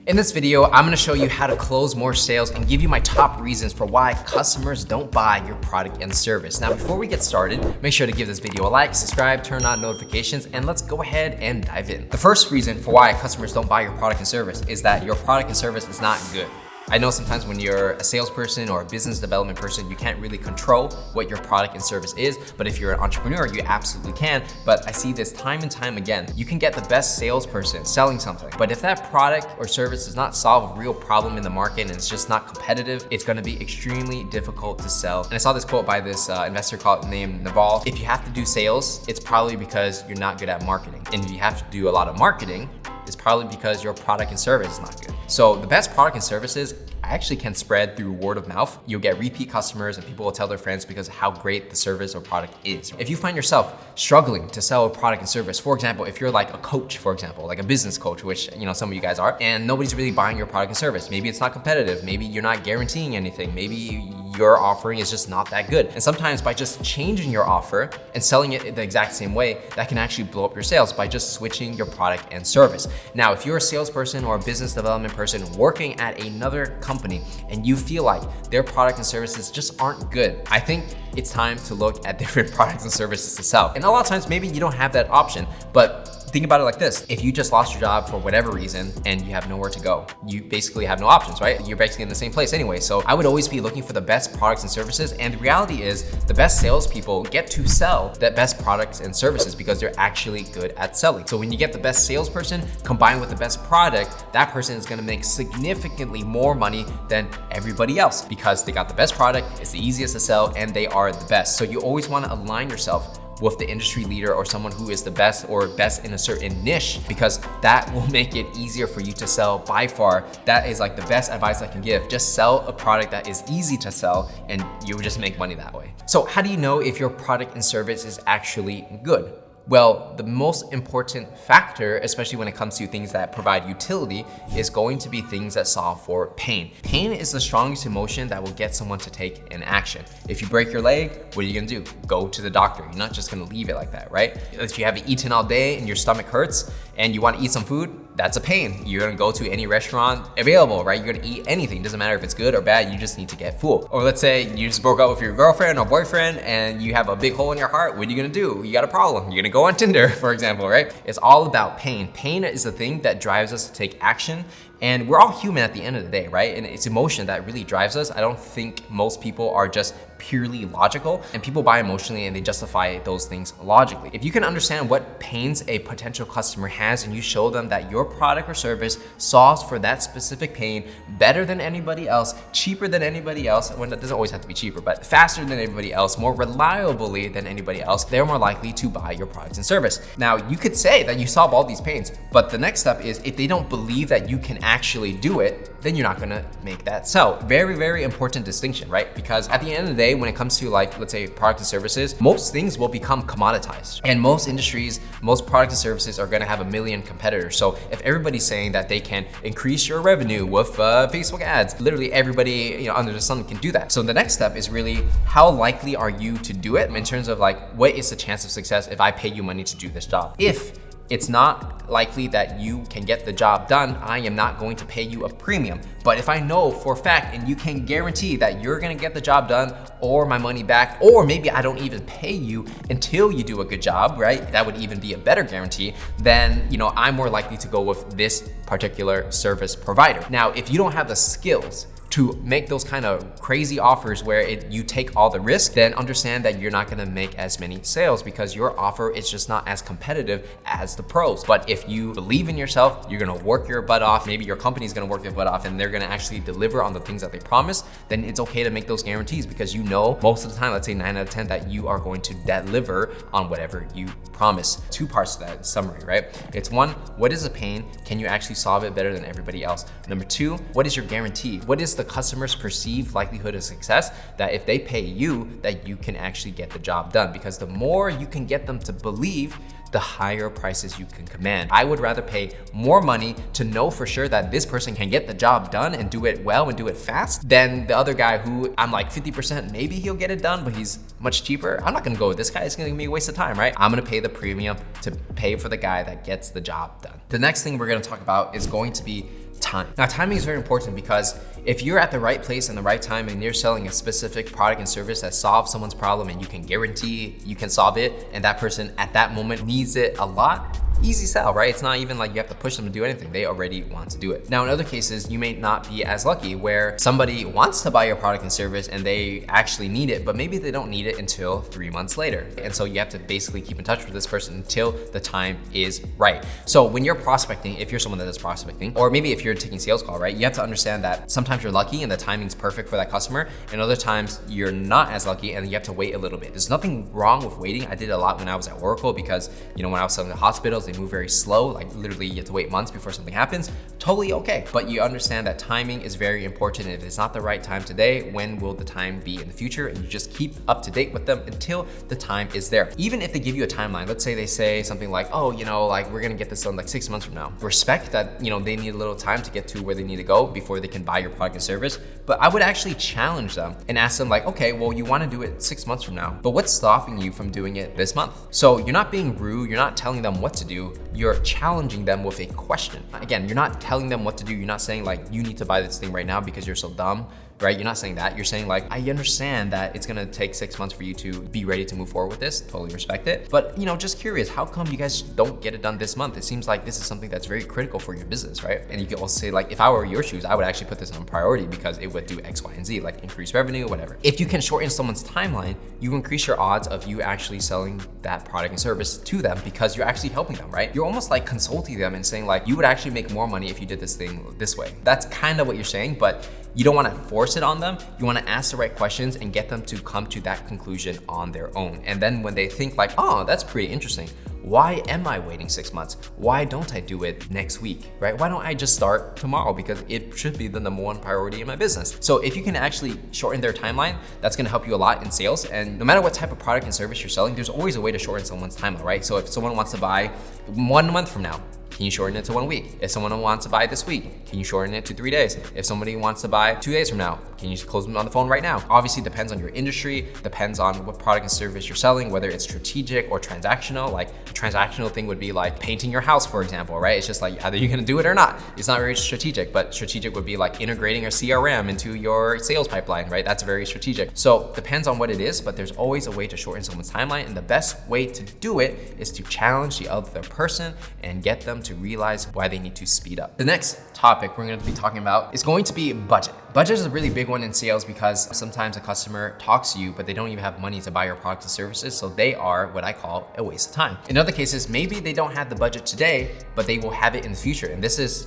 In this video, I'm gonna show you how to close more sales and give you my top reasons for why customers don't buy your product and service. Now, before we get started, make sure to give this video a like, subscribe, turn on notifications, and let's go ahead and dive in. The first reason for why customers don't buy your product and service is that your product and service is not good. I know sometimes when you're a salesperson or a business development person, you can't really control what your product and service is, but if you're an entrepreneur, you absolutely can. But I see this time and time again. You can get the best salesperson selling something, but if that product or service does not solve a real problem in the market and it's just not competitive, it's gonna be extremely difficult to sell. And I saw this quote by this investor named Naval. If you have to do sales, it's probably because you're not good at marketing. And if you have to do a lot of marketing, it's probably because your product and service is not good. So the best product and services actually can spread through word of mouth. You'll get repeat customers and people will tell their friends because of how great the service or product is. If you find yourself struggling to sell a product and service, for example, if you're like a coach, for example, like a business coach, which some of you guys are, and nobody's really buying your product and service, maybe it's not competitive, maybe you're not guaranteeing anything, maybe your offering is just not that good. And sometimes by just changing your offer and selling it the exact same way, that can actually blow up your sales by just switching your product and service. Now, if you're a salesperson or a business development person working at another company and you feel like their product and services just aren't good, I think it's time to look at different products and services to sell. And a lot of times, maybe you don't have that option, but think about it like this. If you just lost your job for whatever reason and you have nowhere to go, you basically have no options, right? You're basically in the same place anyway. So I would always be looking for the best products and services. And the reality is the best salespeople get to sell the best products and services because they're actually good at selling. So when you get the best salesperson combined with the best product, that person is gonna make significantly more money than everybody else because they got the best product, it's the easiest to sell, and they are the best. So you always wanna align yourself with the industry leader or someone who is the best or best in a certain niche, because that will make it easier for you to sell by far. That is like the best advice I can give. Just sell a product that is easy to sell and you will just make money that way. So how do you know if your product and service is actually good? Well, the most important factor, especially when it comes to things that provide utility, is going to be things that solve for pain. Pain is the strongest emotion that will get someone to take an action. If you break your leg, what are you gonna do? Go to the doctor. You're not just gonna leave it like that, right? If you haven't eaten all day and your stomach hurts and you wanna eat some food, that's a pain. You're gonna go to any restaurant available, right? You're gonna eat anything. Doesn't matter if it's good or bad, you just need to get full. Or let's say you just broke up with your girlfriend or boyfriend and you have a big hole in your heart. What are you gonna do? You got a problem. You're gonna go on Tinder, for example, right? It's all about pain. Pain is the thing that drives us to take action. And we're all human at the end of the day, right? And it's emotion that really drives us. I don't think most people are just purely logical, and people buy emotionally and they justify those things logically. If you can understand what pains a potential customer has and you show them that your product or service solves for that specific pain better than anybody else, cheaper than anybody else, well, it doesn't always have to be cheaper, but faster than anybody else, more reliably than anybody else, they're more likely to buy your products and service. Now, you could say that you solve all these pains, but the next step is if they don't believe that you can actually do it, then you're not gonna make that sell. Very, very important distinction, right? Because at the end of the day, when it comes to like, let's say products and services, most things will become commoditized. And most industries, most products and services are gonna have a million competitors. So if everybody's saying that they can increase your revenue with Facebook ads, literally everybody under the sun can do that. So the next step is really how likely are you to do it in terms of like, what is the chance of success if I pay you money to do this job? If it's not likely that you can get the job done, I am not going to pay you a premium. But if I know for a fact and you can guarantee that you're gonna get the job done or my money back, or maybe I don't even pay you until you do a good job, right? That would even be a better guarantee. Then I'm more likely to go with this particular service provider. Now, if you don't have the skills to make those kind of crazy offers where you take all the risk, then understand that you're not gonna make as many sales because your offer is just not as competitive as the pros. But if you believe in yourself, you're gonna work your butt off, maybe your company's gonna work their butt off and they're gonna actually deliver on the things that they promise, then it's okay to make those guarantees because most of the time, let's say 9 out of 10, that you are going to deliver on whatever you promise. Two parts to that summary, right? It's one, what is the pain? Can you actually solve it better than everybody else? Number two, what is your guarantee? What is the customer's perceived likelihood of success that if they pay you, that you can actually get the job done? Because the more you can get them to believe, the higher prices you can command. I would rather pay more money to know for sure that this person can get the job done and do it well and do it fast than the other guy who I'm like 50%, maybe he'll get it done, but he's much cheaper. I'm not gonna go with this guy. It's gonna be a waste of time, right? I'm gonna pay the premium to pay for the guy that gets the job done. The next thing we're gonna talk about is going to be time. Now, timing is very important because if you're at the right place and the right time and you're selling a specific product and service that solves someone's problem and you can guarantee you can solve it, and that person at that moment needs it a lot, easy sell, right? It's not even like you have to push them to do anything. They already want to do it. Now, in other cases, you may not be as lucky where somebody wants to buy your product and service and they actually need it, but maybe they don't need it until 3 months later. And so you have to basically keep in touch with this person until the time is right. So when you're prospecting, if you're someone that is prospecting, or maybe if you're taking sales call, right? You have to understand that sometimes you're lucky and the timing's perfect for that customer, and other times you're not as lucky and you have to wait a little bit. There's nothing wrong with waiting. I did a lot when I was at Oracle because, when I was selling to hospitals, they move very slow, like literally you have to wait months before something happens. Totally okay. But you understand that timing is very important. If it's not the right time today, when will the time be in the future? And you just keep up to date with them until the time is there. Even if they give you a timeline, let's say they say something like, oh, like we're gonna get this done like 6 months from now. Respect that, they need a little time to get to where they need to go before they can buy your product and service. But I would actually challenge them and ask them like, okay, well, you wanna do it 6 months from now, but what's stopping you from doing it this month? So you're not being rude, you're not telling them what to do, you're challenging them with a question. Again, you're not telling them what to do. You're not saying like, you need to buy this thing right now because you're so dumb, right? You're not saying that. You're saying like, I understand that it's gonna take 6 months for you to be ready to move forward with this. Totally respect it. But just curious, how come you guys don't get it done this month? It seems like this is something that's very critical for your business, right? And you can also say like, if I were your shoes, I would actually put this on priority because it would do X, Y, and Z, like increase revenue, whatever. If you can shorten someone's timeline, you increase your odds of you actually selling that product and service to them because you're actually helping them, right? You're almost like consulting them and saying like, you would actually make more money if you did this thing this way. That's kind of what you're saying, but you don't want to force it on them. You want to ask the right questions and get them to come to that conclusion on their own. And then when they think like, oh, that's pretty interesting. Why am I waiting 6 months? Why don't I do it next week, right? Why don't I just start tomorrow? Because it should be the #1 priority in my business. So if you can actually shorten their timeline, that's gonna help you a lot in sales. And no matter what type of product and service you're selling, there's always a way to shorten someone's timeline, right? So if someone wants to buy 1 month from now, can you shorten it to 1 week? If someone wants to buy this week, can you shorten it to 3 days? If somebody wants to buy 2 days from now, can you close them on the phone right now? Obviously, it depends on your industry, depends on what product and service you're selling, whether it's strategic or transactional. Like a transactional thing would be like painting your house, for example, right? It's just like, either you're gonna do it or not. It's not very strategic, but strategic would be like integrating a CRM into your sales pipeline, right? That's very strategic. So depends on what it is, but there's always a way to shorten someone's timeline. And the best way to do it is to challenge the other person and get them to realize why they need to speed up. The next topic we're going to be talking about is going to be budget. Budget is a really big one in sales because sometimes a customer talks to you, but they don't even have money to buy your products and services. So they are what I call a waste of time. In other cases, maybe they don't have the budget today, but they will have it in the future. And this is,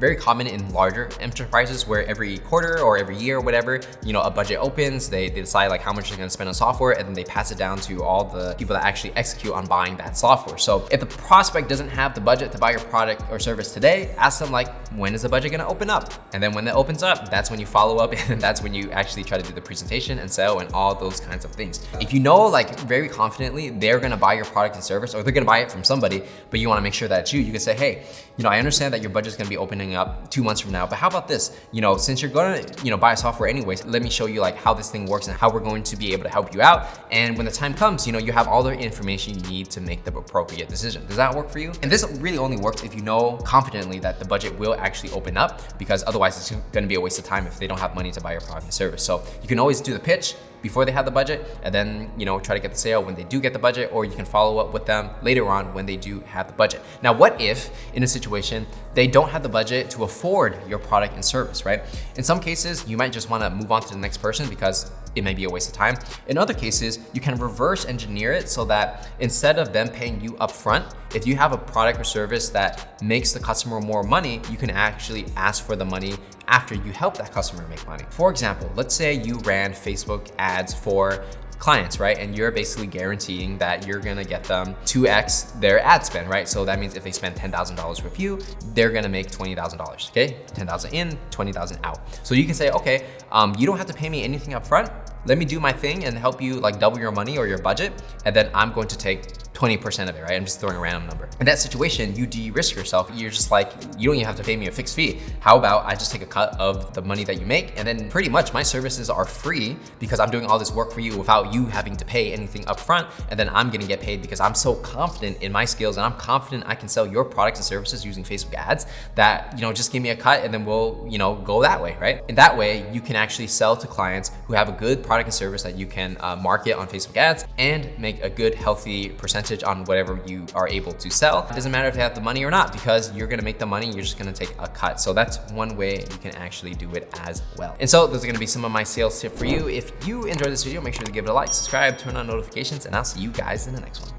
very common in larger enterprises where every quarter or every year or whatever, a budget opens, they decide like how much they're going to spend on software, and then they pass it down to all the people that actually execute on buying that software. So if the prospect doesn't have the budget to buy your product or service today, ask them like, when is the budget gonna open up? And then when it opens up, that's when you follow up, and that's when you actually try to do the presentation and sell and all those kinds of things. If you know like very confidently they're gonna buy your product and service, or they're gonna buy it from somebody, but you wanna make sure that it's you can say, hey, I understand that your budget's gonna be opening up 2 months from now, but how about this? Since you're gonna, buy software anyways, let me show you like how this thing works and how we're going to be able to help you out. And when the time comes, you have all the information you need to make the appropriate decision. Does that work for you? And this really only works if you know confidently that the budget will actually open up, because otherwise it's gonna be a waste of time if they don't have money to buy your product and service. So you can always do the pitch before they have the budget, and then try to get the sale when they do get the budget, or you can follow up with them later on when they do have the budget. Now, what if in a situation they don't have the budget to afford your product and service, right? In some cases, you might just wanna move on to the next person because it may be a waste of time. In other cases, you can reverse engineer it so that instead of them paying you upfront, if you have a product or service that makes the customer more money, you can actually ask for the money after you help that customer make money. For example, let's say you ran Facebook ads for clients, right? And you're basically guaranteeing that you're gonna get them 2x their ad spend, right? So that means if they spend $10,000 with you, they're gonna make $20,000, okay? 10,000 in, 20,000 out. So you can say, okay, you don't have to pay me anything up front. Let me do my thing and help you like double your money or your budget. And then I'm going to take 20% of it, right? I'm just throwing a random number. In that situation, you de-risk yourself. You're just like, you don't even have to pay me a fixed fee. How about I just take a cut of the money that you make, and then pretty much my services are free because I'm doing all this work for you without you having to pay anything up front, and then I'm gonna get paid because I'm so confident in my skills and I'm confident I can sell your products and services using Facebook ads that, just give me a cut and then we'll, go that way, right? In that way, you can actually sell to clients who have a good product and service that you can market on Facebook ads and make a good, healthy percentage on whatever you are able to sell. It doesn't matter if they have the money or not because you're gonna make the money, you're just gonna take a cut. So that's one way you can actually do it as well. And so those are gonna be some of my sales tips for you. If you enjoyed this video, make sure to give it a like, subscribe, turn on notifications, and I'll see you guys in the next one.